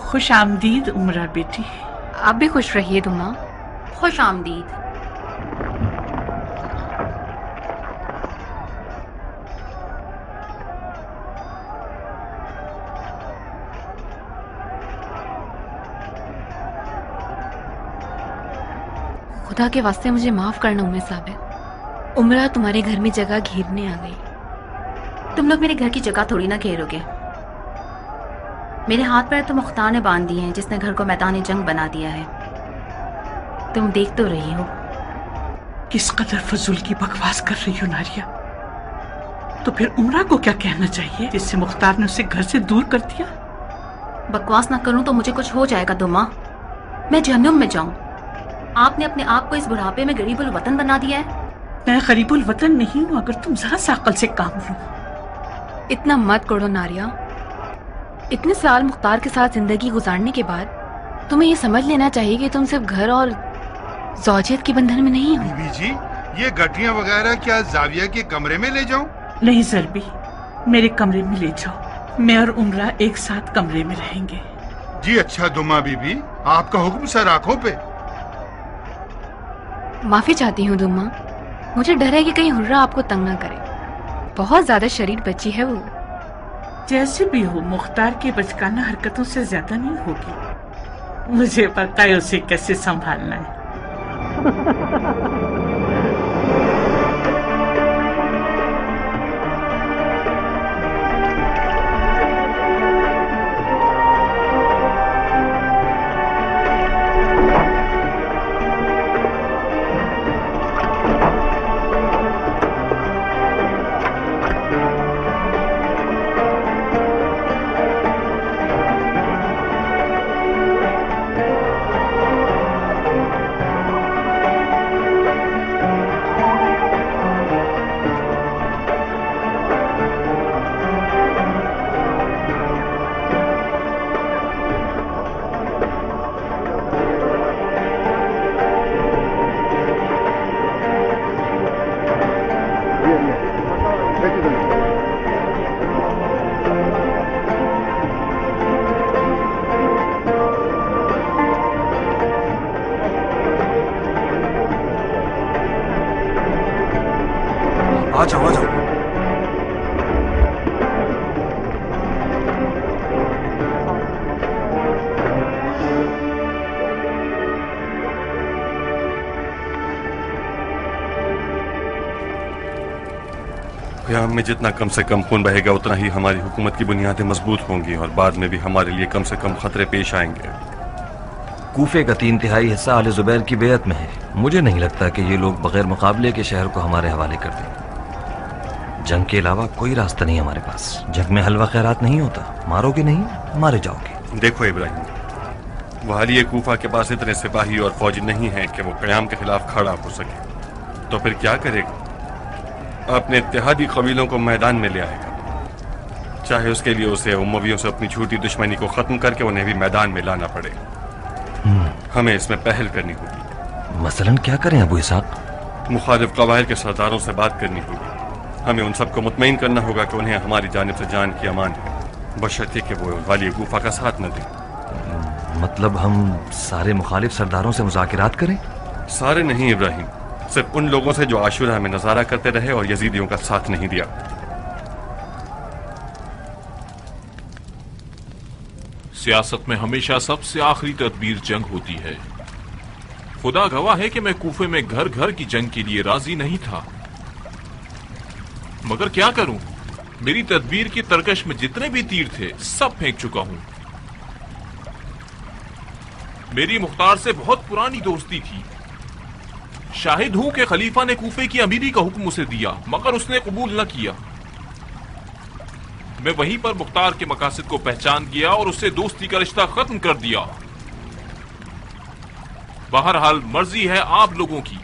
خوش آمدید عمرہ بیٹی. آپ بھی خوش رہیے دما. خوش آمدید. خدا کے واسطے مجھے معاف کرنا ام ثابت. عمرہ تمہارے گھر میں جگہ گھیرنے آ گئی. تم لوگ میرے گھر کی جگہ تھوڑی نہ گھیرو گے. میرے ہاتھ پیر تو مختار نے باندھ دیے ہیں جس نے گھر کو میدان جنگ بنا دیا ہے. تم دیکھ تو رہی ہو. کس قدر فضول کی بکواس کر رہی ہو ناریہ. تو پھر عمرہ کو کیا کہنا چاہیے جس سے مختار نے اسے گھر سے دور کر دیا؟ بکواس نہ کروں تو مجھے کچھ ہو جائے گا دما. میں جہنم میں جاؤں. آپ نے اپنے آپ کو اس بڑھاپے میں غریب الوطن بنا دیا ہے. میں غریب الوطن نہیں ہوں اگر تم ذرا سا عقل سے کام لو. اتنا مت کرو ناریہ. اتنے سال مختار کے ساتھ زندگی گزارنے کے بعد تمہیں یہ سمجھ لینا چاہیے کہ تم صرف گھر اور زوجیت کے بندھن میں نہیں ہو. بی جی یہ گٹھیاں وغیرہ کیا زاویہ کے کمرے میں لے جاؤں؟ نہیں زربی، میرے کمرے میں لے جاؤ. میں اور عمرہ ایک ساتھ کمرے میں رہیں گے. جی اچھا دما بی بی، آپ کا حکم سر آنکھوں پہ. معافی چاہتی ہوں دما. مجھے ڈر ہے کہ کہیں حرہ آپ کو تنگ نہ کرے. بہت زیادہ شریر بچی ہے وہ. جیسے بھی ہو مختار کی بچکانہ حرکتوں سے زیادہ نہیں ہوگی. مجھے پتا ہے اسے کیسے سنبھالنا ہے. قیام میں جتنا کم سے کم خون بہے گا اتنا ہی ہماری حکومت کی بنیادیں مضبوط ہوں گی اور بعد میں بھی ہمارے لیے کم سے کم خطرے پیش آئیں گے. کوفے کا 3/4 حصہ آل زبیر کی بیعت میں ہے. مجھے نہیں لگتا کہ یہ لوگ بغیر مقابلے کے شہر کو ہمارے حوالے کر دیں. جنگ کے علاوہ کوئی راستہ نہیں ہمارے پاس. جنگ میں حلوہ خیرات نہیں ہوتا. مارو گے نہیں مارے جاؤ گے. دیکھو ابراہیم، والی کوفہ کے پاس اتنے سپاہی اور فوجی نہیں ہیں کہ وہ قیام کے خلاف کھڑا ہو سکے. تو پھر کیا کرے گا؟ اپنے اتحادی قبیلوں کو میدان میں لے آئے گا، چاہے اس کے لیے اسے امویوں سے اپنی جھوٹی دشمنی کو ختم کر کے انہیں بھی میدان میں لانا پڑے. ہمیں اس میں پہل کرنی ہوگی. مثلاً کیا کریں ابو اسحاق؟ مخالف قبائل کے سرداروں سے بات کرنی ہوگی. ہمیں ان سب کو مطمئن کرنا ہوگا کہ انہیں ہماری جانب سے جان کی امان ہے، بشرطے کہ وہ والی کوفہ کا ساتھ نہ دیں. مطلب ہم سارے مخالف سرداروں سے مذاکرات کریں؟ سارے نہیں ابراہیم، صرف ان لوگوں سے جو عاشورہ میں نظارہ کرتے رہے اور یزیدیوں کا ساتھ نہیں دیا. سیاست میں ہمیشہ سب سے آخری تدبیر جنگ ہوتی ہے. خدا گواہ ہے کہ میں کوفے میں گھر گھر کی جنگ کے لیے راضی نہیں تھا، مگر کیا کروں، میری تدبیر کی ترکش میں جتنے بھی تیر تھے سب پھینک چکا ہوں. میری مختار سے بہت پرانی دوستی تھی. شاہد ہوں کہ خلیفہ نے کوفے کی امیری کا حکم اسے دیا مگر اس نے قبول نہ کیا. میں وہیں پر مختار کے مقاصد کو پہچان گیا اور اس سے دوستی کا رشتہ ختم کر دیا. بہرحال مرضی ہے آپ لوگوں کی.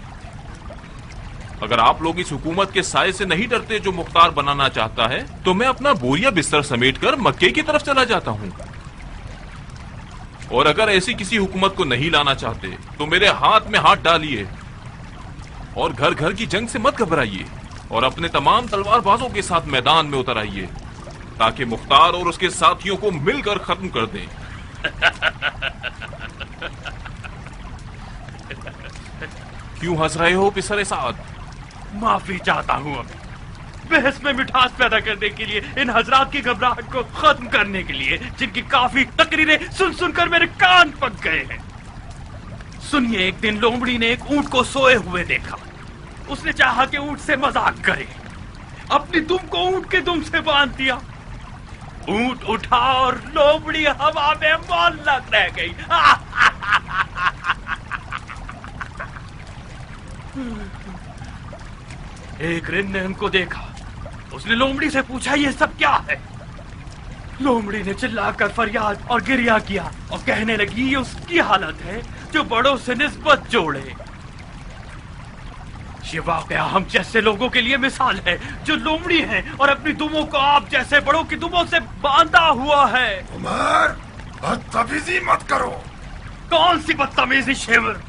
اگر آپ لوگ اس حکومت کے سائے سے نہیں ڈرتے جو مختار بنانا چاہتا ہے تو میں اپنا بوریا بستر سمیٹ کر مکے کی طرف چلا جاتا ہوں. اور اگر ایسی کسی حکومت کو نہیں لانا چاہتے تو میرے ہاتھ میں ہاتھ ڈالیے اور گھر گھر کی جنگ سے مت گھبرائیے اور اپنے تمام تلوار بازوں کے ساتھ میدان میں اتر آئیے تاکہ مختار اور اس کے ساتھیوں کو مل کر ختم کر دیں. क्यों हंस रहे हो पिसर साद? माफी चाहता हूँ अभी। बहस में मिठास पैदा करने के लिए, इन हजरात की घबराहट को खत्म करने के लिए, जिनकी काफी तकरीरें सुन सुनकर मेरे कान पक गए हैं। सुनिए, एक दिन लोमड़ी ने एक ऊंट को सोए हुए देखा। उसने चाहा कि ऊंट से मजाक करे, अपनी दुम को ऊंट के दुम से बांध दिया। ऊंट उठा और लोमड़ी हवा में मुअल्लक रह गई। एक रिन ने उनको देखा। उसने लोमड़ी से पूछा, ये सब क्या है? लोमड़ी ने चिल्लाकर फरियाद और गिरिया किया और कहने लगी, ये उसकी हालत है जो बड़ों से निस्बत जोड़े। ये वाकया हम जैसे लोगों के लिए मिसाल है जो लोमड़ी हैं और अपनी दुमों को आप जैसे बड़ों की दुमों से बांधा हुआ है। उमर, बदतमीजी मत करो। कौन सी बदतमीजी शेवर?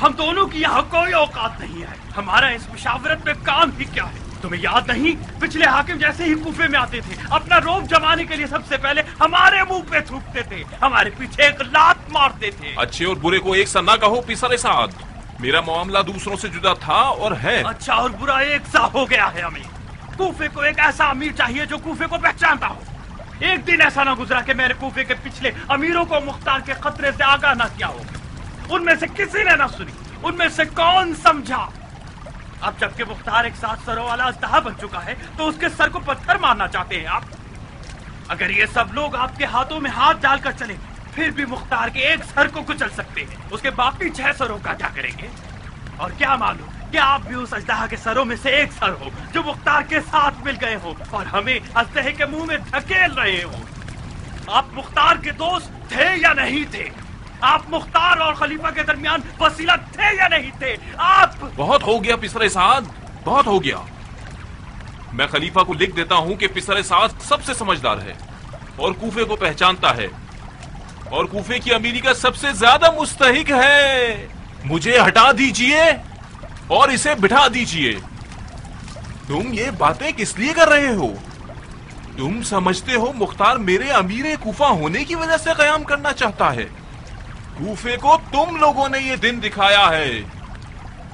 हम दोनों की यहाँ कोई औकात नहीं है। हमारा इस मुशावरत में काम ही क्या है? तुम्हें याद नहीं, पिछले हाकिम जैसे ही कूफे में आते थे, अपना रोब जमाने के लिए सबसे पहले हमारे मुंह पे थूकते थे, हमारे पीछे एक लात मारते थे। अच्छे और बुरे को एक सा ना कहो पिसर साद। मेरा मामला दूसरों से जुदा था और है। अच्छा और बुरा एक सा हो गया है हमें। कूफे को एक ऐसा अमीर चाहिए जो कूफे को पहचानता हो। एक दिन ऐसा ना गुजरा कि मेरे कूफे के पिछले अमीरों को मुख्तार के खतरे से आगाह न किया हो। उनमें से किसी ने ना सुनी, उनमें से कौन समझा? अब जबकि मुख्तार एक 7 सरों वाला अजदहा बन चुका है तो उसके सर को पत्थर मारना चाहते हैं आप? अगर ये सब लोग आपके हाथों में हाथ डालकर चले फिर भी मुख्तार के एक सर को कुचल सकते हैं, उसके बाकी 6 सरों का क्या करेंगे? और क्या मालूम कि आप भी उस अजदहा के सरों में से एक सर हो जो मुख्तार के साथ मिल गए हो और हमें अजदहे के मुंह में धकेल रहे हो। आप मुख्तार के दोस्त थे या नहीं थे? आप मुख्तार और खलीफा के दरमियान वसीला थे या नहीं थे? आप बहुत हो गया पिसर साद, बहुत हो गया। मैं खलीफा को लिख देता हूं कि पिसर साद सबसे समझदार है और कूफे को पहचानता है और कूफे की अमीरी का सबसे ज्यादा मुस्तहिक है। मुझे हटा दीजिए और इसे बिठा दीजिए। तुम ये बातें किस लिए कर रहे हो? तुम समझते हो मुख्तार मेरे अमीर कूफा होने की वजह से कयाम करना चाहता है? कूफे को तुम लोगों ने ये दिन दिखाया है।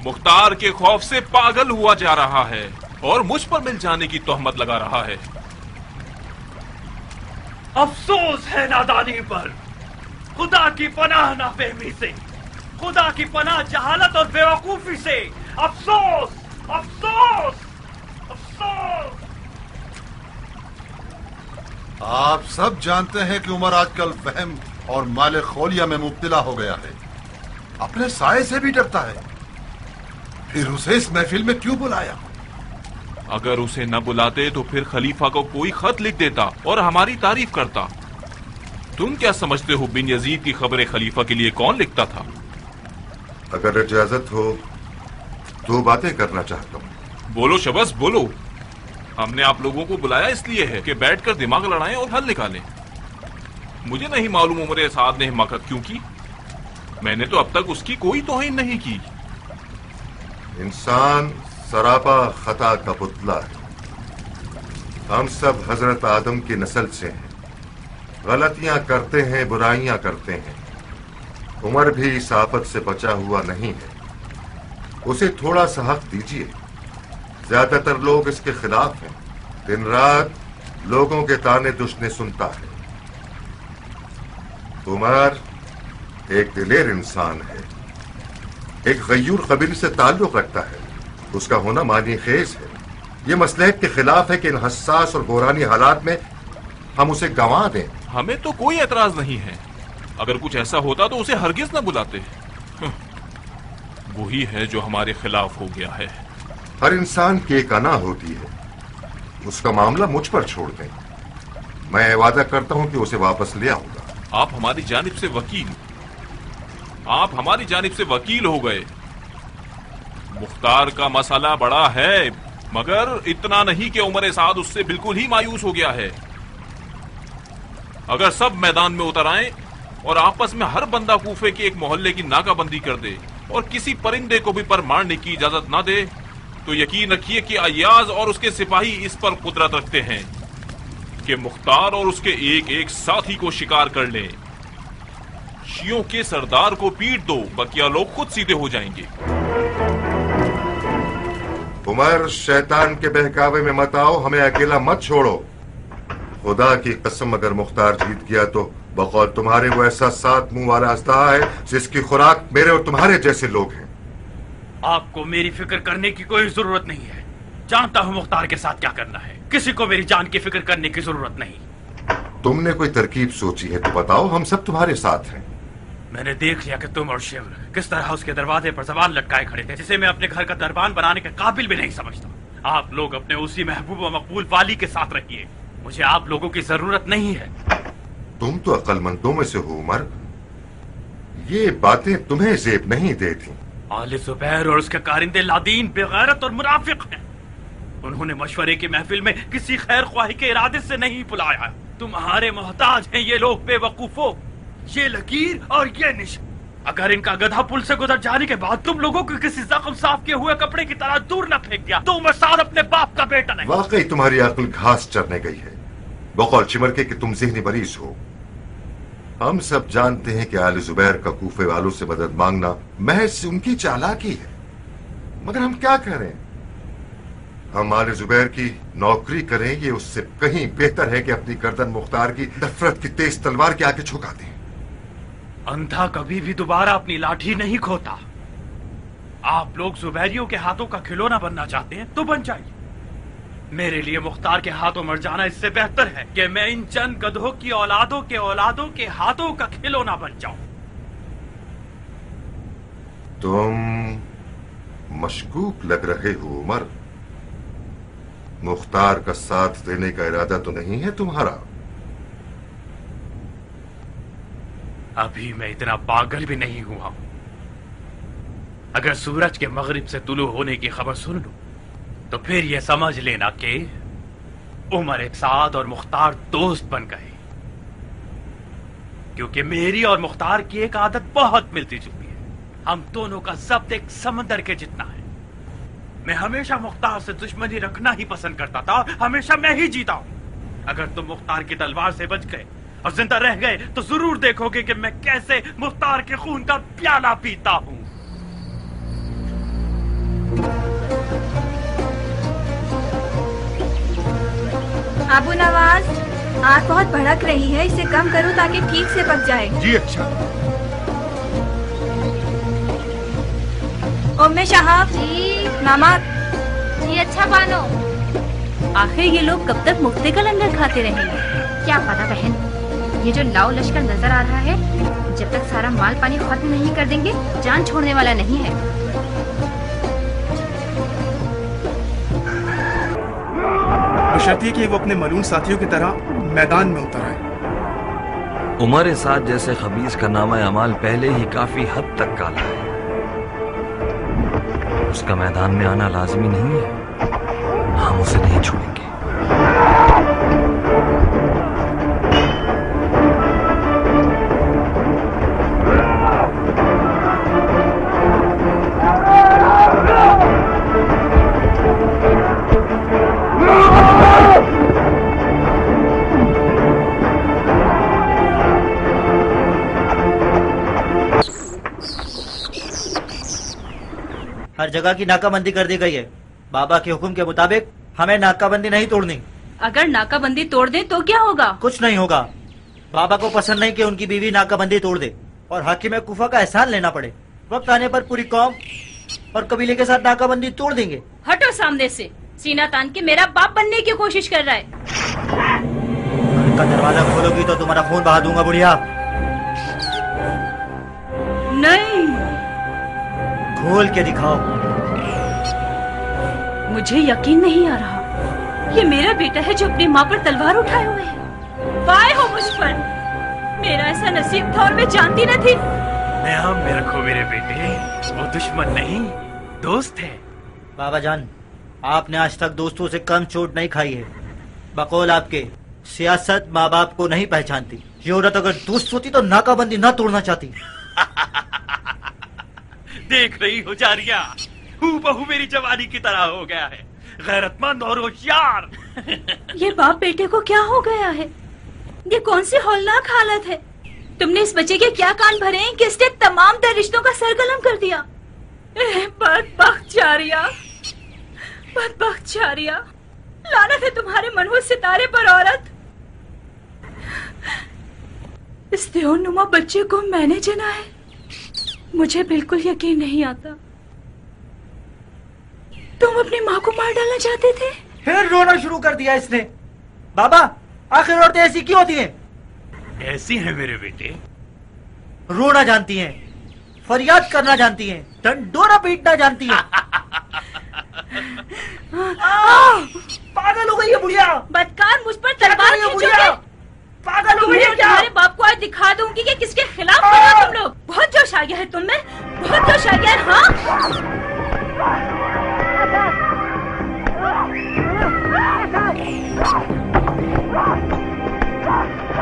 मुख्तार के खौफ से पागल हुआ जा रहा है और मुझ पर मिल जाने की तोहमत लगा रहा है। अफसोस है नादानी पर, खुदा की पनाह नाफहमी से, खुदा की पनाह जहालत और बेवकूफी से। अफसोस, अफसोस, अफसोस। आप सब जानते हैं कि उमर आजकल वहम और माले खोलिया में मुब्तला हो गया है। अपने साये से भी डरता है। फिर उसे इस महफिल में क्यों बुलाया? अगर उसे न बुलाते तो फिर खलीफा को कोई खत लिख देता और हमारी तारीफ करता। तुम क्या समझते हो बिन यजीद की खबरें खलीफा के लिए कौन लिखता था? अगर इजाजत हो दो बातें करना चाहता हूँ। बोलो शबस बोलो। हमने आप लोगों को बुलाया इसलिए है कि बैठकर दिमाग लड़ाएं और हल निकालें। मुझे नहीं मालूम उमर साद ने हिमाकत क्यों की। मैंने तो अब तक उसकी कोई तौहीन नहीं की। इंसान सरापा खता का पुतला है। हम सब हजरत आदम की नस्ल से हैं। गलतियां करते हैं, बुराइयां करते हैं। उमर भी इस आफत से बचा हुआ नहीं है। उसे थोड़ा सा हक दीजिए। ज्यादातर लोग इसके खिलाफ हैं। दिन रात लोगों के ताने दुश्मने सुनता है। उमर एक दिलेर इंसान है, एक गयूर कबीले से ताल्लुक रखता है। उसका होना मानी खेज है। ये मसलहत के खिलाफ है कि इन हसास और बुरानी हालात में हम उसे गंवा दें। हमें तो कोई एतराज नहीं है। अगर कुछ ऐसा होता तो उसे हरगिज न बुलाते। वही है जो हमारे खिलाफ हो गया है। हर इंसान की एक अना होती है। उसका मामला मुझ पर छोड़ दें। मैं वादा करता हूं कि उसे वापस ले आऊंगा। आप हमारी जानिब से वकील हो गए। मुख्तार का मसला बड़ा है, मगर इतना नहीं कि उमर साद उससे बिल्कुल ही मायूस हो गया है। अगर सब मैदान में उतर आए और आपस में हर बंदा कूफे के एक मोहल्ले की नाकाबंदी कर दे और किसी परिंदे को भी पर मारने की इजाजत ना दे, तो यकीन रखिए कि अय्याज और उसके सिपाही इस पर कुदरत रखते हैं कि मुख्तार और उसके एक एक साथी को शिकार कर लें। شیعوں کے سردار کو پیٹ دو، بقیہ لوگ خود سیدھے ہو جائیں گے۔ عمر، شیطان کے بہکاوے میں مت آؤ، ہمیں اکیلا مت چھوڑو۔ خدا کی قسم اگر مختار جیت گیا تو بقول تمہارے وہ ایسا 7 منہ والا اسدہا ہے جس کی خوراک میرے اور تمہارے جیسے لوگ ہیں۔ آپ کو میری فکر کرنے کی کوئی ضرورت نہیں ہے، جانتا ہوں مختار کے ساتھ کیا کرنا ہے، کسی کو میری جان کی فکر کرنے کی ضرورت نہیں۔ تم نے کوئی ترکیب سوچی ہے تو بتاؤ، ہم سب تمہارے ساتھ ہیں۔ میں نے دیکھ لیا کہ تم اور شیور کس طرح اس کے دروازے پر زبان لٹکائے کھڑے تھے، جسے میں اپنے گھر کا دربان بنانے کے قابل بھی نہیں سمجھتا۔ آپ لوگ اپنے اسی محبوب و مقبول والی کے ساتھ رہیے، مجھے آپ لوگوں کی ضرورت نہیں ہے۔ تم تو عقل مندوں میں سے ہو عمر، یہ باتیں تمہیں زیب نہیں دیتی۔ آل زبیر اور اس کے کارندے لادین بے غیرت اور منافق ہیں، انہوں نے مشورے کی محفل میں کسی خیر خواہی کے ارادے سے نہیں بلایا۔ تمہارے محتاج ہیں یہ لوگ بے وقوفوں، یہ لکیر اور یہ نشان۔ اگر ان کا گدھا پل سے گزر جانے کے بعد تم لوگوں کو کسی زخم صاف کیے ہوئے کپڑے کی طرح دور نہ پھینک دیا تو میں ساتھ اپنے باپ کا بیٹا نہیں۔ واقعی تمہاری عقل گھاس چرنے گئی ہے، بقول چمر کے کہ تم ذہنی مریض ہو۔ ہم سب جانتے ہیں کہ آل زبیر کا کوفے والوں سے مدد مانگنا محض ان کی چالاکی ہے، مگر ہم کیا کریں؟ ہم آل زبیر کی نوکری کریں، یہ اس سے کہیں بہتر ہے کہ اپنی گردن مختار کی نفرت کی تیز تلوار کے آگے جھکا دیں۔ اندھا کبھی بھی دوبارہ اپنی لاٹھی نہیں کھوتا۔ آپ لوگ زبیریوں کے ہاتھوں کا کھلونا بننا چاہتے ہیں تو بن جائیے، میرے لیے مختار کے ہاتھوں مر جانا اس سے بہتر ہے کہ میں ان چند گدھوں کی اولادوں کے ہاتھوں کا کھلونا بن جاؤں۔ تم مشکوک لگ رہے ہو عمر، مختار کا ساتھ دینے کا ارادہ تو نہیں ہے تمہارا؟ ابھی میں اتنا پاگل بھی نہیں ہوا ہوں، اگر سورج کے مغرب سے طلوع ہونے کی خبر سن لوں تو پھر یہ سمجھ لینا کہ عمر سعد اور مختار دوست بن گئے، کیونکہ میری اور مختار کی ایک عادت بہت ملتی جلتی ہے، ہم دونوں کا ضبط ایک سمندر کے جتنا ہے۔ میں ہمیشہ مختار سے دشمنی رکھنا ہی پسند کرتا تھا، ہمیشہ میں ہی جیتا ہوں۔ اگر تم مختار کی تلوار سے بچ گئے اور زندہ رہ گئے تو ضرور دیکھو گے کہ میں کیسے مختار کے خون کا پیالہ پیتا ہوں۔ ابو نواز، آگ بہت بھڑک رہی ہے، اسے کم کرو تاکہ ٹھیک سے پک جائے۔ جی اچھا۔ ام شہاب جی نمک۔ جی اچھا بانو۔ آخر یہ لوگ کب تک مفتے کا لنگر کھاتے رہیں گے؟ کیا پتا بہن، یہ جو لاؤ لشکر نظر آ رہا ہے، جب تک سارا مال پانی ختم نہیں کر دیں گے جان چھوڑنے والا نہیں ہے۔ بشرط یہ کہ وہ اپنے ملعون ساتھیوں کی طرح میدان میں اتر آئے۔ عمر سعد جیسے خبیث کا نامہ اعمال پہلے ہی کافی حد تک کالا ہے، اس کا میدان میں آنا لازمی نہیں ہے، ہم اسے نہیں چھوڑیں گے۔ ہر جگہ کی ناکہ بندی کر دی گئی ہے، بابا کے حکم کے مطابق ہمیں ناکہ بندی نہیں توڑنی۔ اگر ناکہ بندی توڑ دیں تو کیا ہوگا؟ کچھ نہیں ہوگا، بابا کو پسند نہیں کہ ان کی بیوی ناکہ بندی توڑ دے اور حاکم کوفہ کا احسان لینا پڑے۔ وقت آنے پر پوری قوم اور قبیلے کے ساتھ ناکہ بندی توڑ دیں گے۔ ہٹو سامنے سے، سینہ تان کے میرا باپ بننے کی کوشش کر رہا ہے۔ گھر کا دروازہ کھولو گی تو تمہارا خون بہا دوں گا بڑھیا۔ نہیں، کھول کے دکھاؤ۔ مجھے یقین نہیں آ رہا، یہ میرا بیٹا ہے جو اپنی ماں پر تلوار اٹھائے ہوئے ہے۔ وائے ہو مجھ پر، میرا ایسا نصیب تھا اور میں جانتی نہ تھی۔ نیام میں رکھو میرے بیٹے، وہ دشمن نہیں دوست ہے۔ بابا جان، آپ نے آج تک دوستوں سے کم چوٹ نہیں کھائی ہے۔ بقول آپ کے، سیاست ماں باپ کو نہیں پہچانتی۔ یہ عورت اگر دوست ہوتی تو ناکہ بندی نہ توڑنا چاہتی۔ دیکھ رہی ہو جاریہ، ہو بہو میری جوانی کی طرح ہو گیا ہے، غیرت مند اور ہوشیار۔ یہ باپ بیٹے کو کیا ہو گیا ہے؟ یہ کون سی ہولناک حالت ہے؟ तुमने इस बच्चे के क्या कान भरे हैं कि इसने तमाम तर रिश्तों का सरगलम कर दिया। बदबख्त जारिया, बदबख्त जारिया, लानत है तुम्हारे मनहूस सितारे पर औरत। इस देओनुमा बच्चे को मैंने जना है, मुझे बिल्कुल यकीन नहीं आता। तुम अपनी माँ को मार डालना चाहते थे? फिर रोना शुरू कर दिया इसने। बाबा, आखिर औरतें ऐसी क्यों होती हैं? ऐसी हैं मेरे बेटे। रोना जानती हैं, फरियाद करना जानती हैं, डंडोरा पीटना जानती हैं। पागल हो गई है बुढ़िया। बदकार, मुझ पर तलवार खींचोगे? पागल हो गई है क्या? तुम्हारे बाप को आज दिखा दूंगी कि किसके खिलाफ बना तुम लोग। बहुत जोश आ गया है तुम में, बहुत जोश आ गया है। हाँ,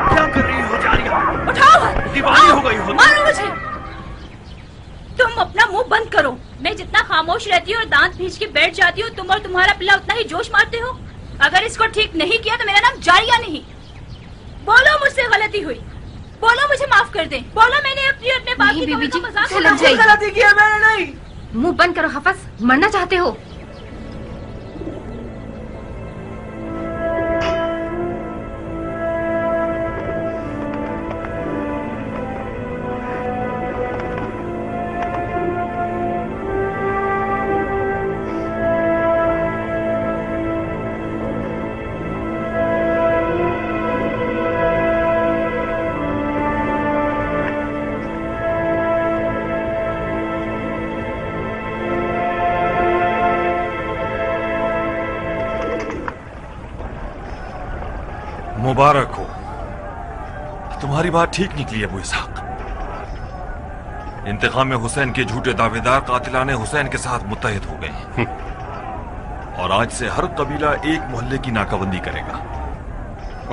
क्या कर रही हो जारिया? उठाओ, दीवानी हो गई हो। मारो मुझे। तुम अपना मुंह बंद करो। मैं जितना खामोश रहती हूँ और दांत भींच के बैठ जाती हूँ, तुम और तुम्हारा पिल्ला उतना ही जोश मारते हो। अगर इसको ठीक नहीं किया तो मेरा नाम जारिया नहीं। बोलो मुझसे गलती हुई, बोलो मुझे माफ कर दें, बोलो मैंने अपने बाप की बीबी जी, मजाक लग जाएगी। गलती की है मैंने नहीं। मुंह बंद करो हफस, मरना चाहते हो? मुबारक हो, तुम्हारी बात ठीक निकली अबू इसहाक। इंतकाम में हुसैन के झूठे दावेदार कातिलाने हुसैन के साथ मुत्तहिद हो गए और आज से हर कबीला एक मोहल्ले की नाकाबंदी करेगा।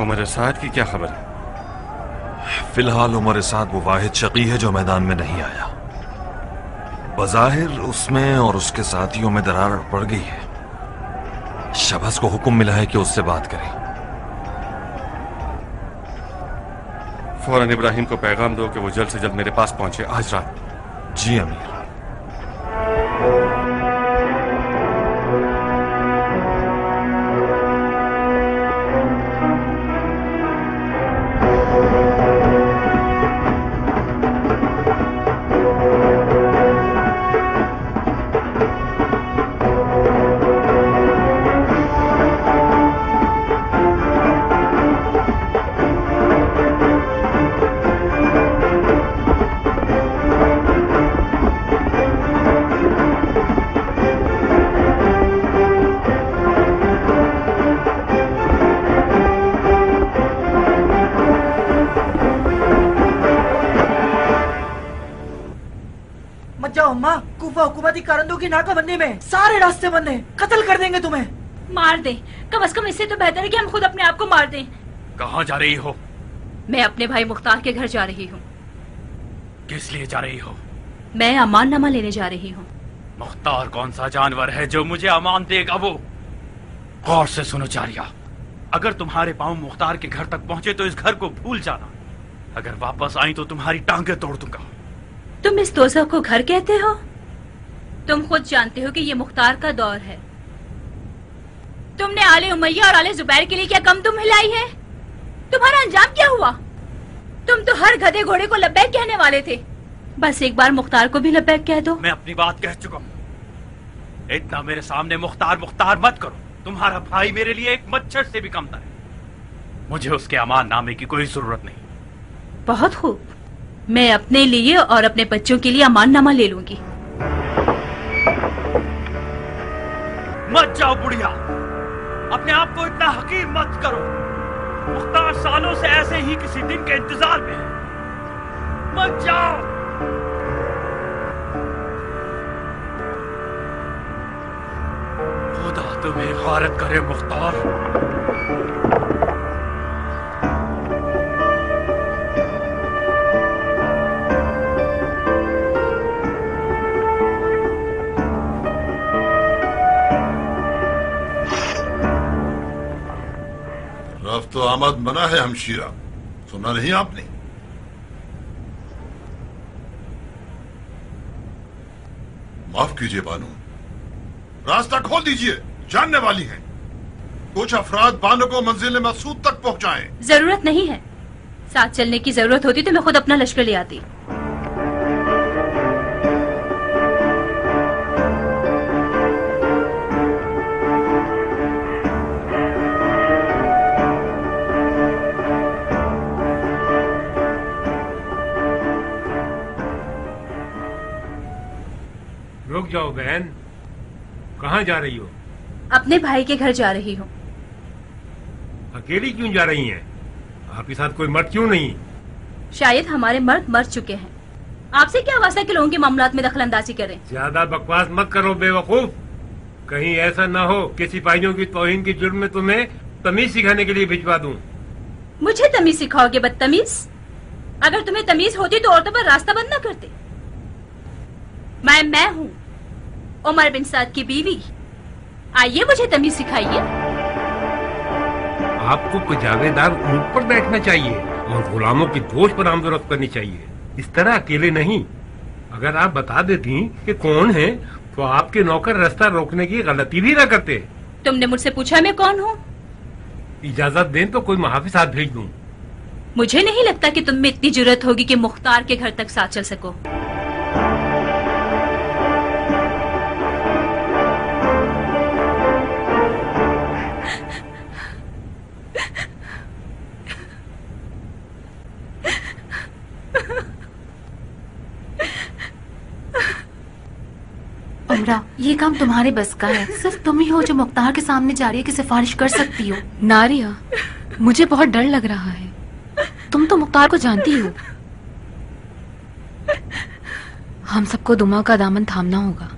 उमर साद की क्या खबर है? फिलहाल उमर साद वो वाहिद शकी है जो मैदान में नहीं आया। बज़ाहिर उसमें और उसके साथियों में दरार पड़ गई है। शबस को हुक्म मिला है कि उससे बात करें। फौरन इब्राहिम को पैगाम दो कि वो जल्द से जल्द मेरे पास पहुंचे आज रात। जी अमीर। हुकूमती कारंदों की नाकाबंदी में सारे रास्ते बंद हैं, कत्ल कर देंगे तुम्हें। मार दे, कम से कम इससे तो बेहतर है कि हम खुद अपने आप को मार दें। कहाँ जा रही हो? मैं अपने भाई मुख्तार के घर जा रही हूँ। किस लिए जा रही हो? मैं अमाननामा लेने जा रही हूँ। मुख्तार कौन सा जानवर है जो मुझे अमान देगा? वो गौर से सुनो जारिया, अगर तुम्हारे पाँव मुख्तार के घर तक पहुंचे तो इस घर को भूल जाना। अगर वापस आई तो तुम्हारी टांगे तोड़ दूंगा। तुम इस दोज़ख को घर कहते हो? तुम खुद जानते हो कि ये मुख्तार का दौर है। तुमने आले उमैया और आले जुबैर के लिए क्या कम तुम हिलाई है? तुम्हारा अंजाम क्या हुआ? तुम तो हर गधे घोड़े को लब्बैक कहने वाले थे। बस एक बार मुख्तार को भी लब्बैक कह दो। मैं अपनी बात कह चुका हूँ। इतना मेरे सामने मुख्तार मुख्तार मत करो। तुम्हारा भाई मेरे लिए एक मच्छर से भी कमतर है। मुझे उसके अमान नामे की कोई जरूरत नहीं। बहुत खूब, मैं अपने लिए और अपने बच्चों के लिए अमाननामा ले लूंगी। मत जाओ बुढ़िया, अपने आप को इतना हकीर मत करो। मुख्तार सालों से ऐसे ही किसी दिन के इंतजार में है। मत जाओ। खुदा तुम्हें गारत करे मुख्तार। तो आमद मना है हमशीरा, सुना नहीं आपने? माफ कीजिए बानो, रास्ता खोल दीजिए, जानने वाली हैं। कुछ अफराद बानो को मंजिल मकसूद तक पहुंचाएं। जरूरत नहीं है, साथ चलने की जरूरत होती तो मैं खुद अपना लश्कर ले आती। रुक जाओ बहन, कहाँ जा रही हो? अपने भाई के घर जा रही हूँ। अकेली क्यों जा रही हैं? आपके साथ कोई मर्द क्यों नहीं? शायद हमारे मर्द मर चुके हैं। आपसे क्या वास्ता कि लोगों के मामलात में दखलंदाजी करें? ज्यादा बकवास मत करो बेवकूफ। कहीं ऐसा न हो कि सिपाहियों की तौहीन की जुर्म में तुम्हें तमीज सिखाने के लिए भिजवा दूं। मुझे तमीज सिखाओगे बदतमीज? अगर तुम्हें तमीज होती तो औरतों पर रास्ता बंद न करते। मैं हूँ उमर बिन साद की बीवी। आइए मुझे तमीज सिखाइए। आपको कजावेदार ऊंट पर बैठना चाहिए और गुलामों की दोष पर आमदोरफ्त करनी चाहिए, इस तरह अकेले नहीं। अगर आप बता देती कि कौन है तो आपके नौकर रास्ता रोकने की गलती भी न करते। तुमने मुझसे पूछा मैं कौन हूँ? इजाजत दें तो कोई मुहाफिज साथ भेज दूं। मुझे नहीं लगता कि तुम में इतनी जुर्रत होगी कि मुख्तार के घर तक साथ चल सको। उमरा, ये काम तुम्हारे बस का है। सिर्फ तुम ही हो जो मुख्तार के सामने जारिया की सिफारिश कर सकती हो। नारिया, मुझे बहुत डर लग रहा है। तुम तो मुख्तार को जानती हो। हम सबको दुमा का दामन थामना होगा।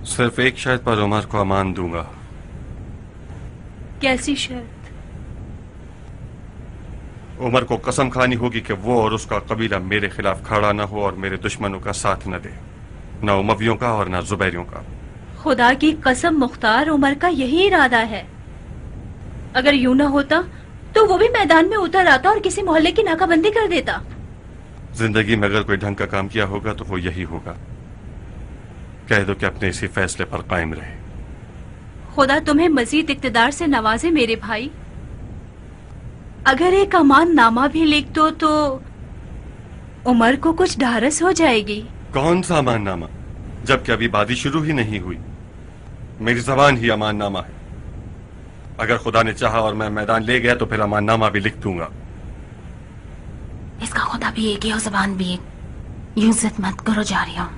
सिर्फ एक शर्त पर उमर को अमान दूंगा। कैसी शर्त? उमर को कसम खानी होगी कि वो और उसका कबीला मेरे खिलाफ खड़ा न हो और मेरे दुश्मनों का साथ न दे, न उमवियों का और न जुबैरियों का। खुदा की कसम, मुख्तार उमर का यही इरादा है। अगर यूं न होता तो वो भी मैदान में उतर आता और किसी मोहल्ले की नाकाबंदी कर देता। जिंदगी में अगर कोई ढंग का काम किया होगा तो वो यही होगा। कह दो कि अपने इसी फैसले पर कायम रहे। खुदा तुम्हें मजीद इक्तदार से नवाजे मेरे भाई। अगर एक अमान नामा भी लिख दो तो उमर को कुछ ढारस हो जाएगी। कौन सा अमान नामा, जबकि अभी बादी शुरू ही नहीं हुई। मेरी जबान ही अमान नामा है। अगर खुदा ने चाहा और मैं मैदान ले गया तो फिर अमान नामा भी लिख दूंगा। इसका खुदा भी एक ही और जबान भी एक। यूं जिद मत करो जारिया।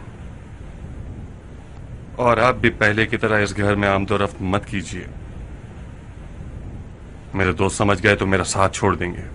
और आप भी पहले की तरह इस घर में आमदोरफ्त मत कीजिए। मेरे दोस्त समझ गए तो मेरा साथ छोड़ देंगे।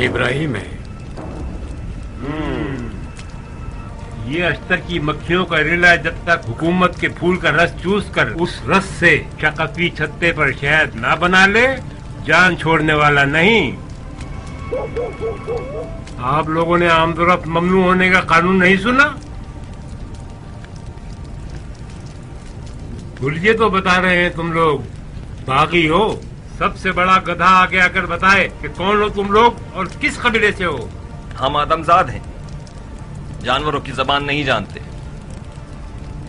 इब्राहिम है। ये अख्तर की मक्खियों का रिला है। जब तक हुकूमत के फूल का रस चूस कर उस रस से शक्की छत्ते पर शहद ना बना ले, जान छोड़ने वाला नहीं। आप लोगों ने आमदोरफ्त ममनू होने का कानून नहीं सुना? भूलिए तो बता रहे हैं तुम लोग बागी हो। सबसे बड़ा गधा आगे आकर बताए कि कौन हो तुम लोग और किस कबीले से हो। हम आदमजाद हैं, जानवरों की जबान नहीं जानते।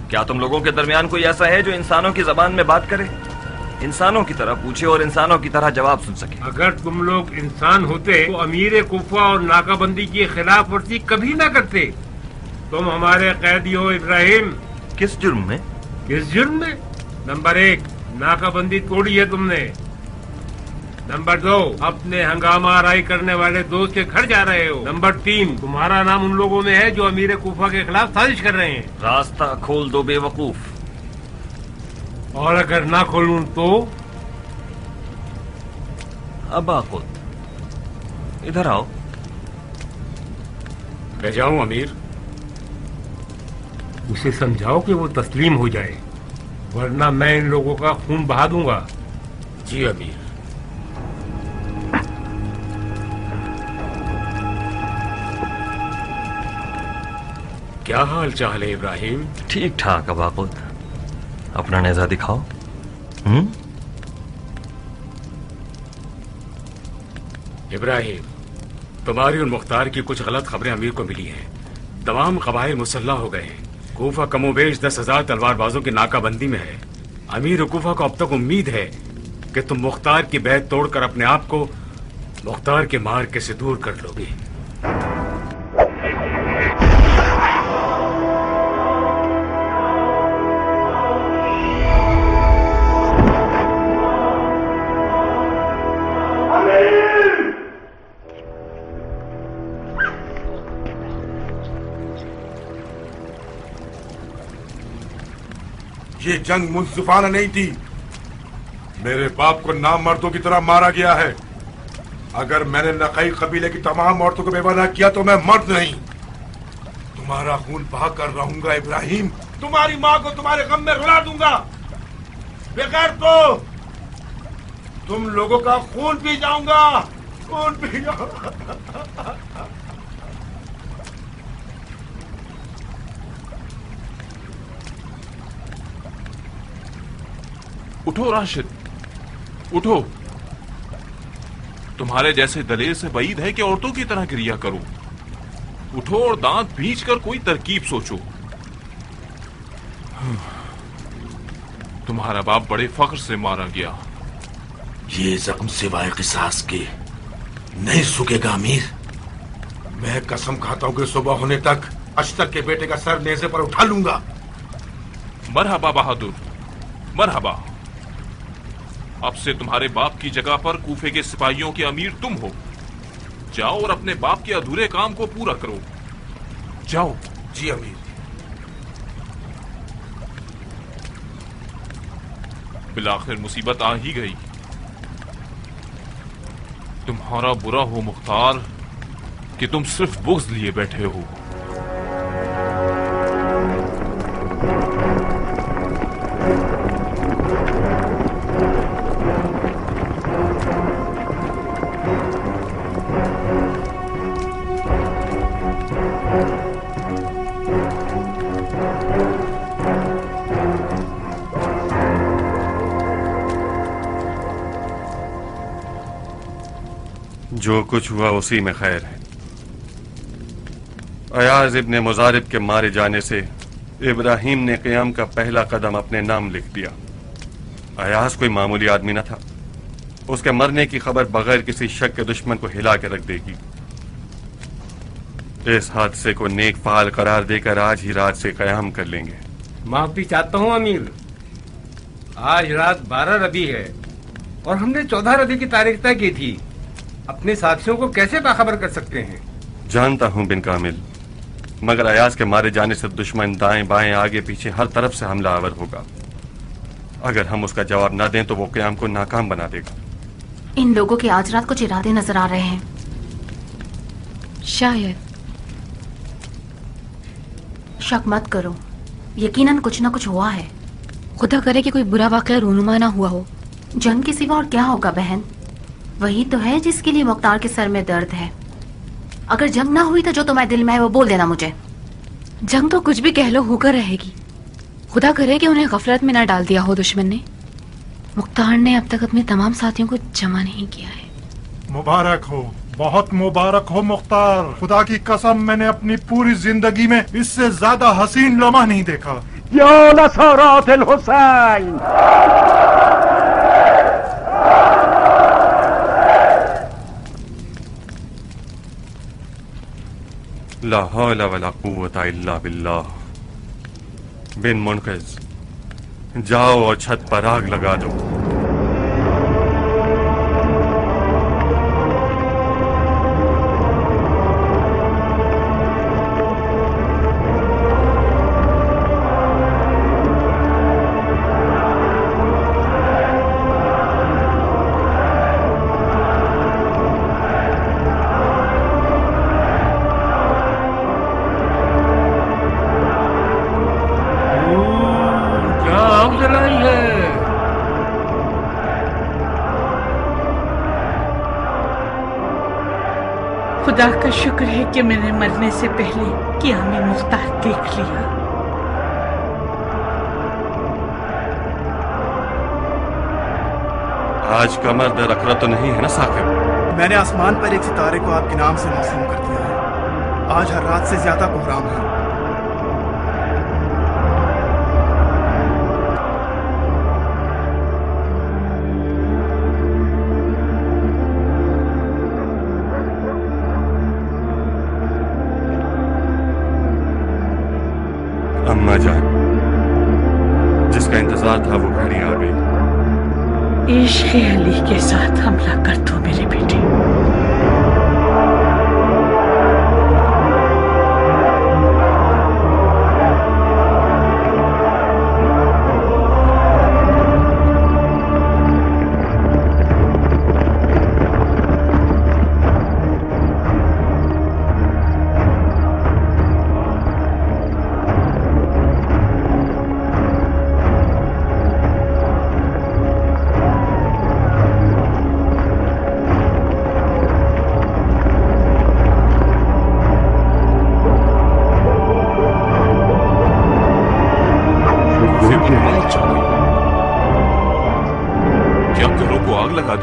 क्या तुम लोगों के दरमियान कोई ऐसा है जो इंसानों की जबान में बात करे? इंसानों की तरह पूछे और इंसानों की तरह जवाब सुन सके। अगर तुम लोग इंसान होते तो अमीर कुफा और नाकाबंदी की खिलाफ वर्जी कभी ना करते। तुम हमारे कैदी हो इब्राहिम। किस जुर्म में? किस जुर्म में? नंबर 1, नाकाबंदी तोड़ी है तुमने। नंबर 2, अपने हंगामा आराई करने वाले दोस्त के घर जा रहे हो। नंबर 3, तुम्हारा नाम उन लोगों में है जो अमीर कुफा के खिलाफ साजिश कर रहे हैं। रास्ता खोल दो बेवकूफ। और अगर ना खोलूं तो? अब खुद इधर आओ। ले जाऊं अमीर? उसे समझाओ कि वो तस्लीम हो जाए, वरना मैं इन लोगों का खून बहा दूंगा। जी अमीर। क्या हाल चाल है इब्राहिम? ठीक ठाक अबाकुत। अपना नेज़ा दिखाओ। इब्राहिम, तुम्हारी और मुख्तार की कुछ गलत खबरें अमीर को मिली हैं। तमाम कबाइल मुसल्ला हो गए हैं। कूफा कमोबेश 10,000 तलवारबाजों की नाकाबंदी में है। अमीर कूफा को अब तक उम्मीद है कि तुम मुख्तार की बैत तोड़कर अपने आप को मुख्तार के मार्ग से दूर कर लोगे। ये जंग मुंसिफाना नहीं थी। मेरे बाप को नाम मर्दों की तरह मारा गया है। अगर मैंने नकई कबीले की तमाम औरतों को बेवा न किया तो मैं मर्द नहीं। तुम्हारा खून बहा कर रहूंगा इब्राहिम। तुम्हारी माँ को तुम्हारे गम में रुला दूंगा। बगैर तो तुम लोगों का खून पी जाऊंगा। खून पी जाऊंगा। उठो राशिद, उठो। तुम्हारे जैसे दलेर से बईद है कि औरतों की तरह क्रिया करो। उठो और दांत भींच कर कोई तरकीब सोचो। तुम्हारा बाप बड़े फख्र से मारा गया। ये जख्म सिवाय किसास के नहीं सूखेगा अमीर। मैं कसम खाता हूं कि सुबह होने तक अशतक के बेटे का सर नेज़े पर उठा लूंगा। मरहबा बहादुर, मरहबा। अब से तुम्हारे बाप की जगह पर कूफे के सिपाहियों के अमीर तुम हो। जाओ और अपने बाप के अधूरे काम को पूरा करो। जाओ। जी अमीर। बिलाखिर मुसीबत आ ही गई। तुम्हारा बुरा हो मुख्तार कि तुम सिर्फ बुग़्ज़ लिए बैठे हो। जो कुछ हुआ उसी में खैर है। अयाज इब्ने मुजारिब के मारे जाने से इब्राहिम ने क़याम का पहला कदम अपने नाम लिख दिया। अयाज कोई मामूली आदमी न था। उसके मरने की खबर बगैर किसी शक के दुश्मन को हिला के रख देगी। इस हादसे को नेक फाल करार देकर आज ही रात से क़याम कर लेंगे। माफी चाहता हूँ अमीर। आज रात 12 रबी है और हमने 14 रबी की तारीख तय की थी। अपने साथियों को कैसे बाखबर कर सकते हैं? जानता हूं बिन कामिल, मगर अयाज के मारे जाने से दुश्मन दाएं बाएं आगे पीछे हर तरफ से हमला आवर होगा। अगर हम उसका जवाब न दें तो वो क़याम को नाकाम बना देगा। इन लोगों के आज रात कुछ इरादे नजर आ रहे हैं। शायद। शक मत करो, यकीनन कुछ ना कुछ हुआ है। खुदा करे कि कोई बुरा वाक़या रूनुमा ना हुआ हो। जंग के सिवा और क्या होगा बहन? वही तो है जिसके लिए मुख्तार के सर में दर्द है। अगर जंग ना हुई तो जो तुम्हारे दिल में है वो बोल देना मुझे। जंग तो कुछ भी कह लो होकर रहेगी। खुदा करे कि उन्हें गफलत में ना डाल दिया हो दुश्मन ने। मुख्तार ने अब तक अपने तमाम साथियों को जमा नहीं किया है। मुबारक हो, बहुत मुबारक हो मुख्तार। खुदा की कसम मैंने अपनी पूरी जिंदगी में इससे ज्यादा हसीन लम्हा नहीं देखा। या नसरात अल हुसैन। ला हौला वला कुव्वता इल्ला बिल्लाह। बिन मुनक़िज़, जाओ और छत पर आग लगा दो। खुदा का शुक्र है कि मैंने मरने से पहले क़याम मुख्तार देख लिया। आज कमर दर अकरा तो नहीं है ना साकिब? मैंने आसमान पर एक सितारे को आपके नाम से मौसूम कर दिया है। आज हर रात से ज्यादा कोहराम है। अम्मा जान, जिसका इंतजार था वो घड़ी आ गई। इश्क़ अली के साथ हमला कर दो मेरे बेटे।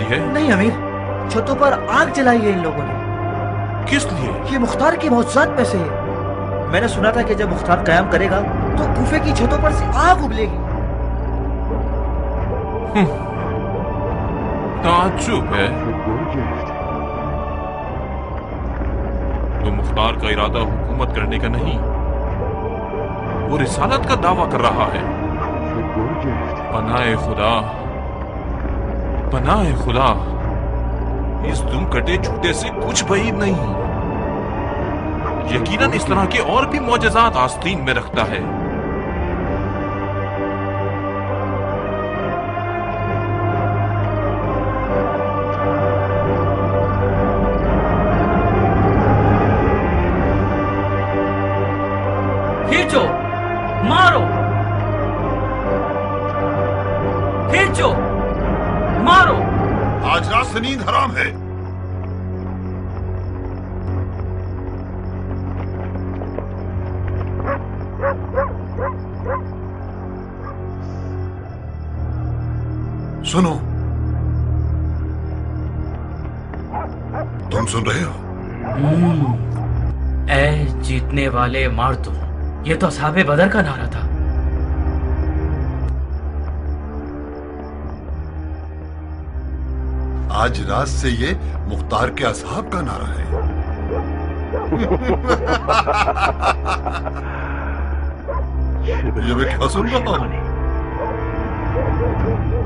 नहीं अमीर, छतों पर आग जलाई है इन लोगों ने। किस लिए? ये मुख्तार की मौजूदात में से है। मैंने सुना था कि जब मुख्तार कयाम करेगा तो कूफे की छतों पर से आग उबलेगी। ताज्जुब है। तो मुख्तार का इरादा हुकूमत करने का नहीं, वो रिसालत का दावा कर रहा है। पनाए खुदा, पनाए खुदा, इस दुम कटे झूठे से कुछ बईद नहीं। यकीनन इस तरह के और भी मौजज़ात आस्तीन में रखता है। खींचो, मारो, खींचो, मारो। आज रात से नींद हराम है। सुनो, तुम सुन रहे हो? ऐ जीतने वाले मार दो, ये तो असहाबे बदर का नारा था। आज रात से ये मुख्तार के असहाब का नारा है। ये मैं क्या सुन रहा हूँ?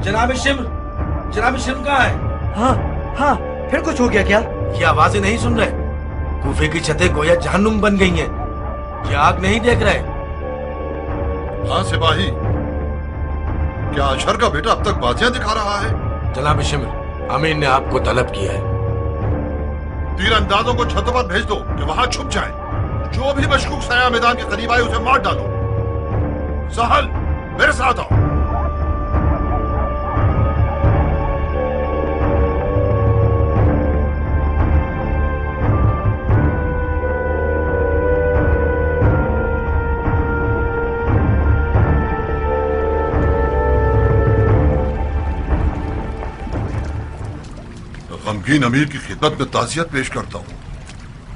जनाब शिम्र, जनाब शिम्र कहाँ है? हाँ हाँ, फिर कुछ हो गया क्या? ये आवाजें नहीं सुन रहे? कूफे की छतें गोया जहन्नुम बन गई हैं। ये आग नहीं देख रहे? हाँ सिपाही, क्या अशर का बेटा अब तक बाजियां दिखा रहा है? जनाब शिम्र, अमीर ने आपको तलब किया है। तीरंदाजों को छतों पर भेज दो कि वहां छुप जाएं। जो भी मशकूक सया मैदान के करीब आए उसे मार डालो। सहल, मेरे साथ आओ। गमगीन अमीर की खिदमत में ताज़ियत पेश करता हूँ।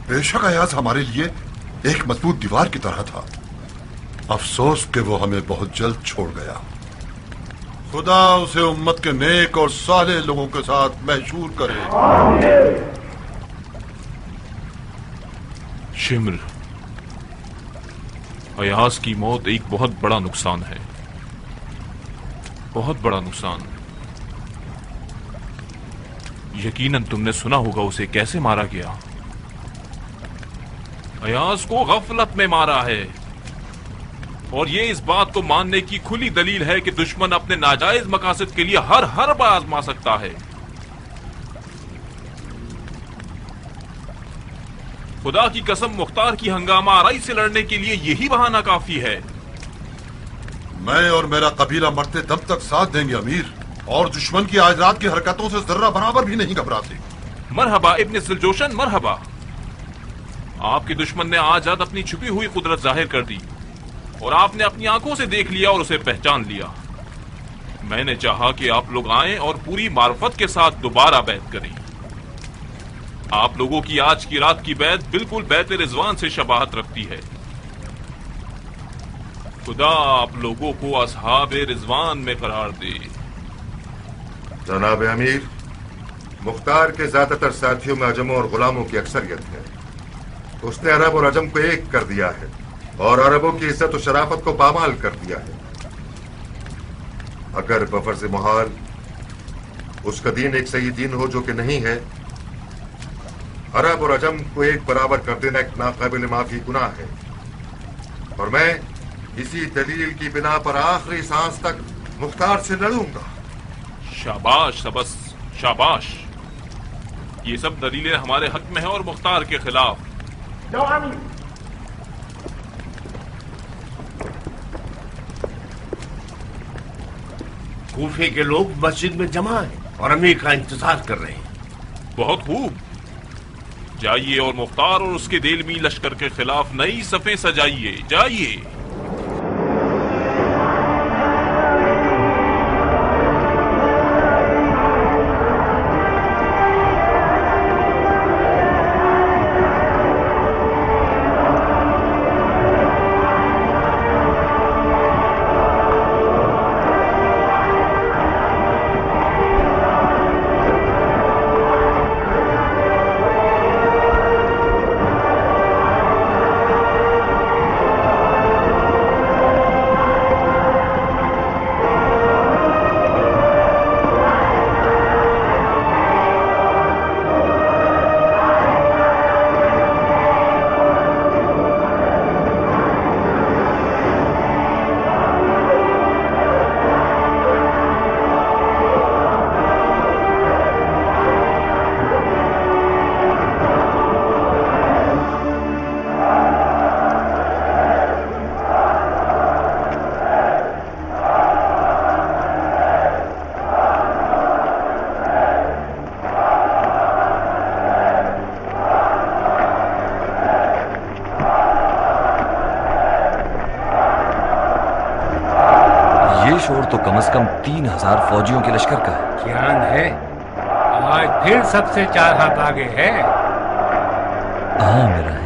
बेशक अयाज हमारे लिए एक मजबूत दीवार की तरह था। अफसोस कि वो हमें बहुत जल्द छोड़ गया। खुदा उसे उम्मत के नेक और साले लोगों के साथ महशूर करे। शिम्र, अयाज की मौत एक बहुत बड़ा नुकसान है, बहुत बड़ा नुकसान। यकीनन तुमने सुना होगा उसे कैसे मारा गया। अयाज को गफलत में मारा है, और ये इस बात को मानने की खुली दलील है कि दुश्मन अपने नाजायज मकासद के लिए हर हरबा आजमा सकता है। खुदा की कसम, मुख्तार की हंगामा आराई से लड़ने के लिए यही बहाना काफी है। मैं और मेरा कबीला मरते दम तक साथ देंगे अमीर, और दुश्मन की आज रात की हरकतों से जर्रा बराबर भी नहीं घबराते। मरहबा इब्न ज़ुलजोशन, मरहबा। आपके दुश्मन ने आज रात अपनी छुपी हुई कुदरत जाहिर कर दी, और आपने अपनी आंखों से देख लिया और उसे पहचान लिया। मैंने चाहा कि आप लोग आएं और पूरी मार्फत के साथ दोबारा बैत करें। आप लोगों की आज की रात की बैत बिल्कुल बैत रिजवान से शबाहत रखती है। खुदा आप लोगों को असहाब रिजवान में करार दे। जनाब अमीर, मुख्तार के ज्यादातर साथियों में अजमों और गुलामों की अक्सरियत है। उसने अरब और अजम को एक कर दिया है, और अरबों की इज्जत और शराफत को पामाल कर दिया है। अगर बफर्ज मुहाल उसका दीन एक सही दीन हो जो कि नहीं है, अरब और अजम को एक बराबर कर देना एक नाकाबिल माफी गुनाह है। और मैं इसी दलील की बिना पर आखिरी सांस तक मुख्तार से लड़ूंगा। शाबाश सबस, शाबाश। ये सब दलीलें हमारे हक में है और मुख्तार के खिलाफ। कूफे के लोग मस्जिद में जमा हैं और अमीर का इंतजार कर रहे हैं। बहुत खूब, जाइए और मुख्तार और उसके देलमी लश्कर के खिलाफ नई सफें सजाइए। जाइए। शोर तो कम से कम 3000 फौजियों के लश्कर का है। ज्ञान है, आज फिर सबसे 4 हाथ आगे है। हाँ मेरा है।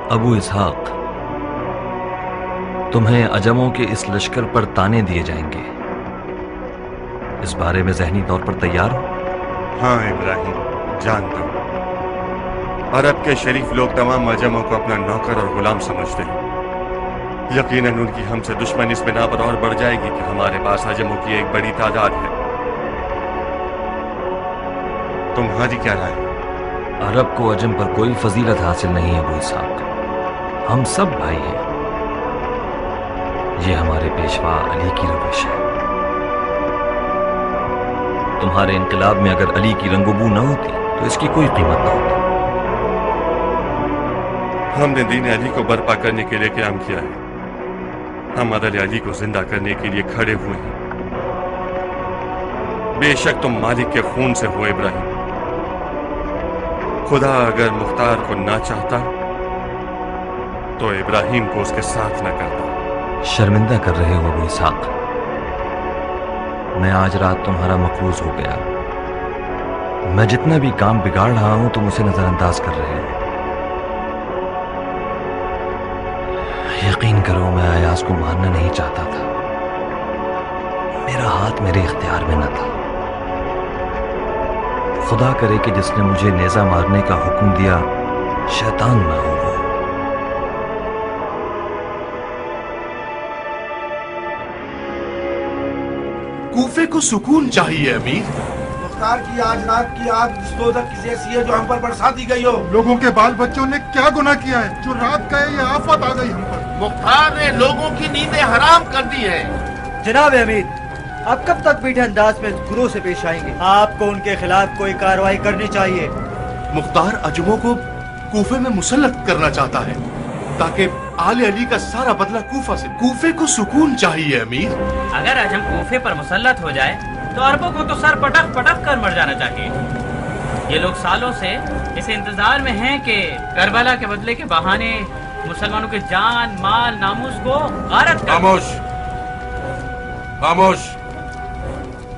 अबू इसहाक, तुम्हें अजमों के इस लश्कर पर ताने दिए जाएंगे। इस बारे में ज़हनी तौर पर तैयार हो? हाँ इब्राहिम, जानता हूं। अरब के शरीफ लोग तमाम अजमों को अपना नौकर और गुलाम समझते हैं। यकीनन उनकी हमसे दुश्मनी इस बिना पर और बढ़ जाएगी कि हमारे पास अजमों की एक बड़ी तादाद है। तुम्हारी क्या राय? अरब को अजम पर कोई फजीलत हासिल नहीं है अबू इसहाक। हम सब भाई हैं। ये हमारे पेशवा अली की रविश है। तुम्हारे इनकलाब में अगर अली की रंगोबू न होती तो इसकी कोई कीमत न होती। हमने दीन अली को बर्पा करने के लिए क़याम किया है। हम अदल अली को जिंदा करने के लिए खड़े हुए हैं। बेशक तुम मालिक के खून से हो इब्राहिम। खुदा अगर मुख्तार को ना चाहता तो इब्राहिम को उसके साथ न करता। शर्मिंदा कर रहे हो अबू इसहाक। मैं आज रात तुम्हारा मकरूज हो गया। मैं जितना भी काम बिगाड़ रहा हूं तुम उसे नजरअंदाज कर रहे हो। यकीन करो मैं अयाज को मारना नहीं चाहता था। मेरा हाथ मेरे इख्तियार में न था। खुदा करे कि जिसने मुझे नेजा मारने का हुक्म दिया शैतान ना हो वो। कूफे को सुकून चाहिए अमीर। मुख्तार की आज रात की आग दोज़ख की जैसी है जो हम पर बरसा दी गई हो। लोगों के बाल बच्चों ने क्या गुनाह किया है जो रात का ये आफत आ गई हम पर। मुख्तार ने लोगों की नींदें हराम कर दी है। जनाब अमीर, आप कब तक मीठे अंदाज में गुरों से पेश आएंगे? आपको उनके खिलाफ कोई कार्रवाई करनी चाहिए। मुख्तार अजमों को कूफे में मुसल्लत करना चाहता है ताकि आले अली का सारा बदला कूफा से। कूफे को सुकून चाहिए अमीर। अगर आज हम कूफे पर मुसल्लत हो जाए तो अरबों को तो सर पटक पटक कर मर जाना चाहिए। ये लोग सालों से इस इंतजार में हैं कि करबला के बदले के बहाने मुसलमानों के जान माल नामूस को गारत कर। खामोश खामोश।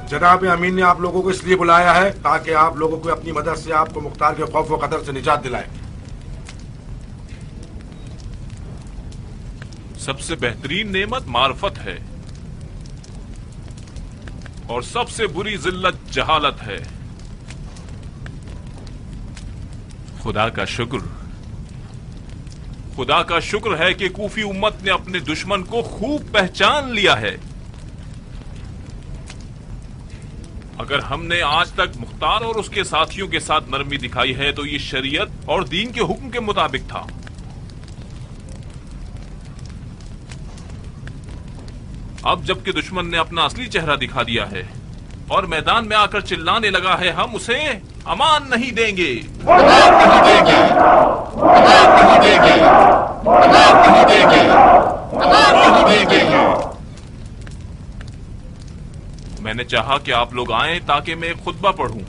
जनाब अमीन ने आप लोगों को इसलिए बुलाया है ताकि आप लोगों को अपनी मदद से आपको मुख्तार के खौफ व खतर से निजात दिलाए। सबसे बेहतरीन नेमत मार्फत है और सबसे बुरी जिल्लत जहालत है। खुदा का शुक्र है कि कूफी उम्मत ने अपने दुश्मन को खूब पहचान लिया है। अगर हमने आज तक मुख्तार और उसके साथियों के साथ नरमी दिखाई है तो ये शरीयत और दीन के हुक्म के मुताबिक था। अब जबकि दुश्मन ने अपना असली चेहरा दिखा दिया है और मैदान में आकर चिल्लाने लगा है, हम उसे अमान नहीं देंगे। मैंने चाहा कि आप लोग आएं ताकि मैं एक खुतबा पढ़ूं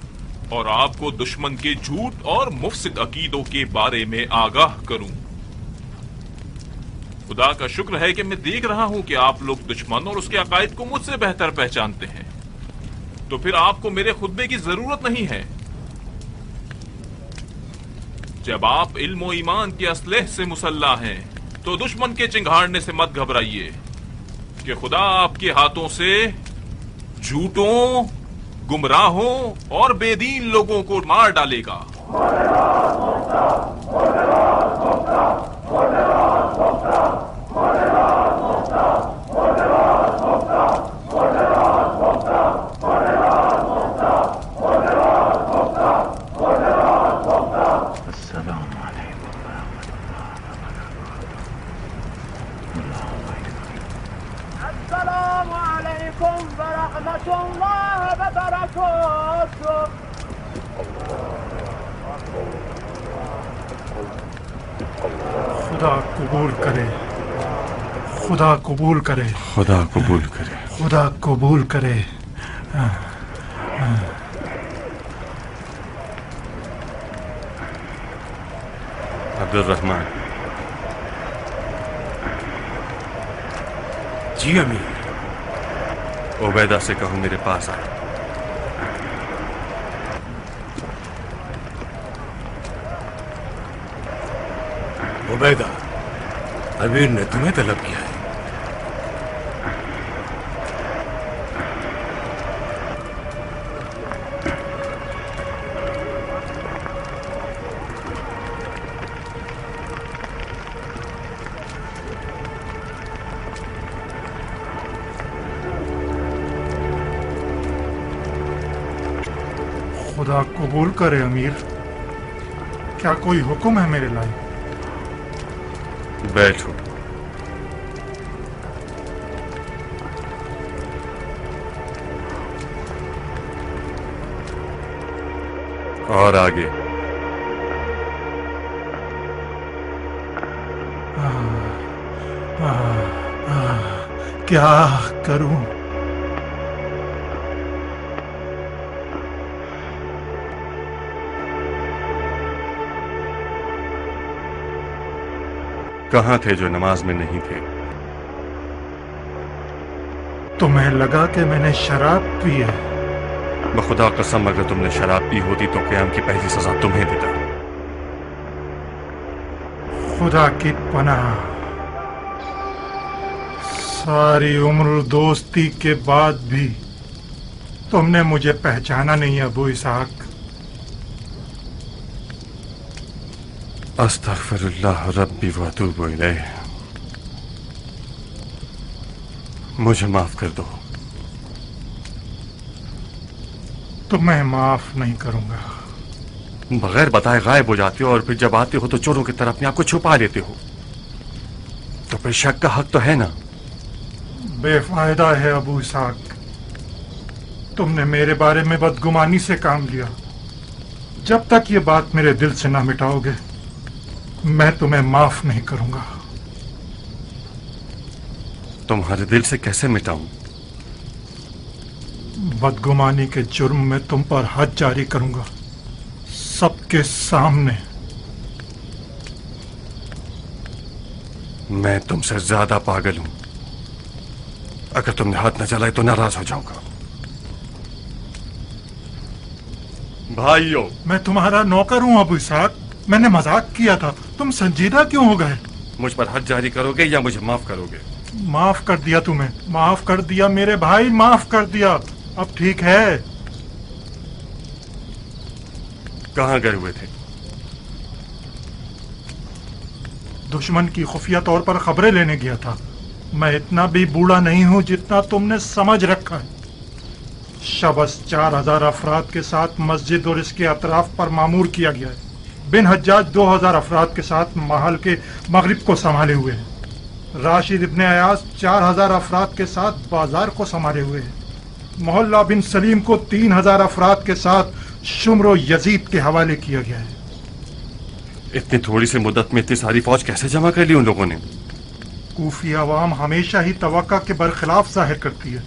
और आपको दुश्मन के झूठ और मुफसिद अकीदों के बारे में आगाह करूं। खुदा का शुक्र है कि मैं देख रहा हूं कि आप लोग दुश्मन और उसके अकायद को मुझसे बेहतर पहचानते हैं, तो फिर आपको मेरे खुतबे की जरूरत नहीं है। जब आप इल्म और ईमान के असलह से मुसल्ला हैं तो दुश्मन के चिंगाड़ने से मत घबराइए कि खुदा आपके हाथों से झूठों, गुमराहों और बेदीन लोगों को मार डालेगा। खुदा कबूल करे, खुदा कबूल करे, खुदा कबूल करे, खुदा कबूल करे। अब्दुल रहमान। जी अमीर। उबैदा से कहो मेरे पास आए। उबैदा, अमीर ने तुम्हें तलब किया है। खुदा कबूल करे अमीर। क्या कोई हुक्म है मेरे लायक? बैठो। और आगे। क्या करूं? कहां थे जो नमाज में नहीं थे? तुम्हें लगा कि मैंने शराब पी है? बखुदा कसम अगर तुमने शराब पी होती तो क़याम की पहली सजा तुम्हें देता। खुदा की पनाह, सारी उम्र दोस्ती के बाद भी तुमने मुझे पहचाना नहीं अबू इसहाक। अस्तगफिरुल्लाह रब्बी व अतूबु इलैह। मुझे माफ कर दो। तुम्हें माफ नहीं करूंगा। बगैर बताए गायब हो जाते हो और फिर जब आते हो तो चोरों की तरह अपने आप को छुपा लेते हो। तो फिर शक का हक तो है ना? बेफायदा है अबू इसहाक, तुमने मेरे बारे में बदगुमानी से काम लिया। जब तक ये बात मेरे दिल से ना मिटाओगे मैं तुम्हें माफ नहीं करूंगा। तुम्हारे दिल से कैसे मिटाऊं? बदगुमानी के जुर्म में तुम पर हद जारी करूंगा, सबके सामने। मैं तुमसे ज्यादा पागल हूं। अगर तुमने हाथ न चलाए तो नाराज हो जाऊंगा। भाइयों, मैं तुम्हारा नौकर हूं अबू इसहाक, मैंने मजाक किया था, तुम संजीदा क्यों हो गए? मुझ पर हद जारी करोगे या मुझे माफ करोगे? माफ कर दिया तुम्हें, माफ कर दिया मेरे भाई, माफ कर दिया। अब ठीक है। कहां गए हुए थे? दुश्मन की खुफिया तौर पर खबरें लेने गया था। मैं इतना भी बूढ़ा नहीं हूं जितना तुमने समझ रखा है। शबस 4000 अफराद के साथ मस्जिद और इसके अतराफ पर मामूर किया गया है। बिन हज्जाज 2000 अफराद के साथ महल के मगरिब को संभाले हुए हैं। राशिद इब्ने अयास 4000 अफराद के साथ बाजार को संभाले हुए हैं। मोहल्ला बिन सलीम को 3000 अफराद के साथ शुम्र यजीद के हवाले किया गया है। इतनी थोड़ी सी मुद्दत में इतनी सारी फौज कैसे जमा कर ली उन लोगों ने? कूफी अवाम हमेशा ही तवक्का के बरखिलाफ जाहिर करती है।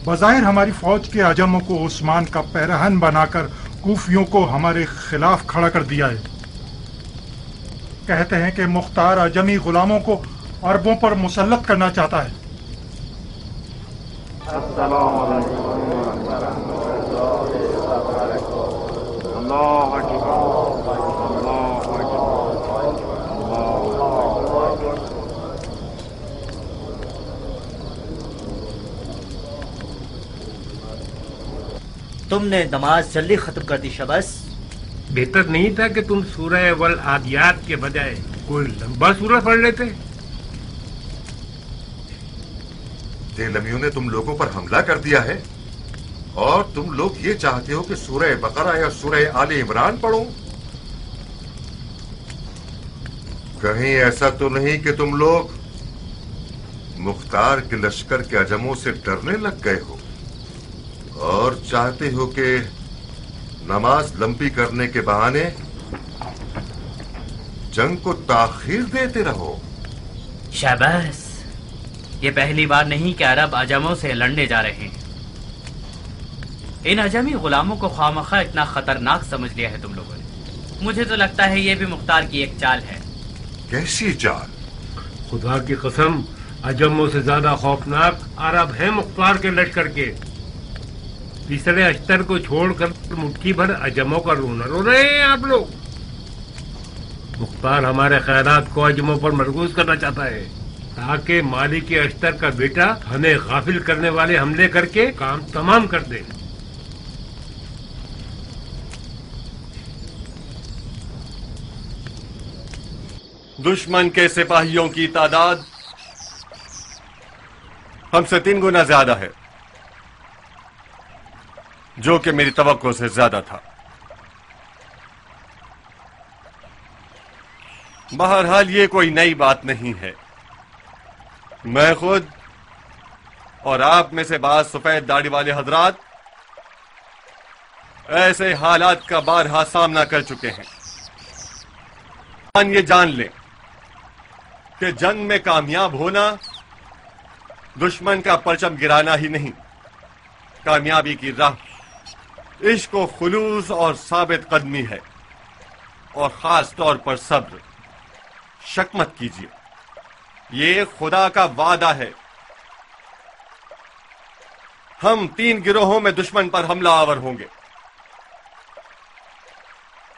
बज़ाहिर हमारी फौज के अजमों को उस्मान का पैरहन बनाकर कूफियों को हमारे खिलाफ खड़ा कर दिया है। कहते हैं कि मुख्तार अजमी गुलामों को अरबों पर मुसल्लत करना चाहता है। तुमने नमाज जल्दी खत्म कर दी शबस। बेहतर नहीं था कि तुम सूरह वल आदियात के बजाय कोई लंबा सूरह पढ़ लेते? तेलमियों ने तुम लोगों पर हमला कर दिया है और तुम लोग ये चाहते हो कि सूरह बकरा या सूरह आले इमरान पढ़ो? कहीं ऐसा तो नहीं कि तुम लोग मुख्तार के लश्कर के अजमों से डरने लग गए हो और चाहते हो कि नमाज लंबी करने के बहाने जंग को ताखीर देते रहो? शाबाश, ये पहली बार नहीं कि अरब अजमों से लड़ने जा रहे हैं। इन अजमी गुलामों को खामखा इतना खतरनाक समझ लिया है तुम लोगों ने। मुझे तो लगता है ये भी मुख्तार की एक चाल है। कैसी चाल? खुदा की कसम, अजमों से ज्यादा खौफनाक अरब हैं मुख्तार के लश्कर के। तीसरे अख्तर को छोड़कर मुट्ठी भर अजमों का रोना रो रहे हैं आप लोग। मुख्तार हमारे ख्यालात को अजमों पर मरकूज करना चाहता है ताकि मालिक के अख्तर का बेटा हमें गाफिल करने वाले हमले करके काम तमाम कर दे। दुश्मन के सिपाहियों की तादाद हमसे 3 गुना ज्यादा है, जो कि मेरी तवक्को से ज्यादा था। बहरहाल ये कोई नई बात नहीं है। मैं खुद और आप में से बाज सफेद दाढ़ी वाले हजरात ऐसे हालात का बारहा सामना कर चुके हैं। ये जान लें कि जंग में कामयाब होना दुश्मन का परचम गिराना ही नहीं, कामयाबी की राह इश्क व खुलूस और साबित कदमी है, और खास तौर पर सब्र। शक मत कीजिए, ये खुदा का वादा है। हम 3 गिरोहों में दुश्मन पर हमला आवर होंगे।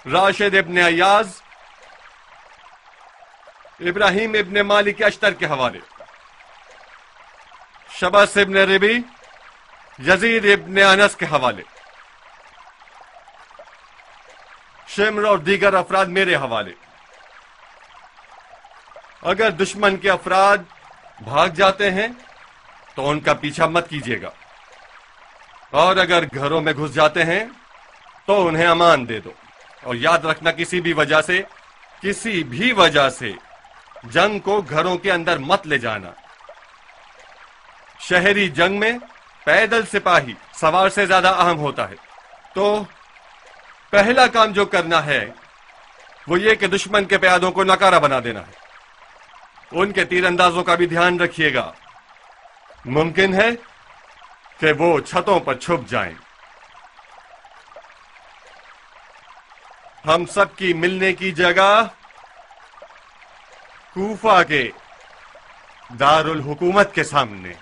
राशिद इब्न अय्याज इब्राहिम इब्न मालिक अश्तर के हवाले, शबस इब्न रिबी यजीद इब्न अनस के हवाले, शिम्र और दीगर अफराद मेरे हवाले। अगर दुश्मन के अफराद भाग जाते हैं तो उनका पीछा मत कीजिएगा, और अगर घरों में घुस जाते हैं तो उन्हें अमान दे दो। और याद रखना, किसी भी वजह से जंग को घरों के अंदर मत ले जाना। शहरी जंग में पैदल सिपाही सवार से ज्यादा अहम होता है। तो पहला काम जो करना है वो ये कि दुश्मन के प्यादों को नकारा बना देना है। उनके तीरंदाजों का भी ध्यान रखिएगा। मुमकिन है कि वो छतों पर छुप जाएं। हम सब की मिलने की जगह कूफा के दारुल हुकूमत के सामने।